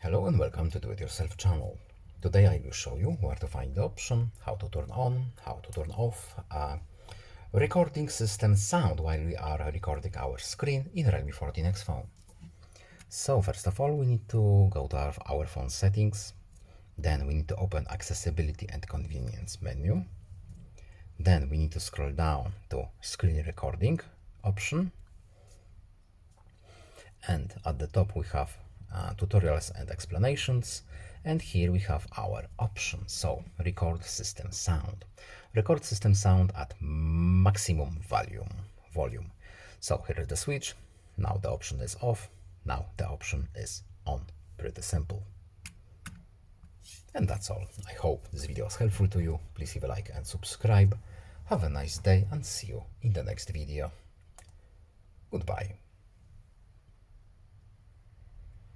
Hello and welcome to Do It Yourself channel. Today I will show you where to find the option, how to turn on, how to turn off recording system sound while we are recording our screen in Realme 14x phone. So first of all we need to go to our phone settings, then we need to open accessibility and convenience menu, then we need to scroll down to screen recording option, and at the top we have tutorials and explanations, and here we have our options. So record system sound at maximum volume. So here is the switch. Now the option is off, now the option is on. Pretty simple. And that's all. I hope this video was helpful to you. Please leave a like and subscribe. Have a nice day and see you in the next video. Goodbye.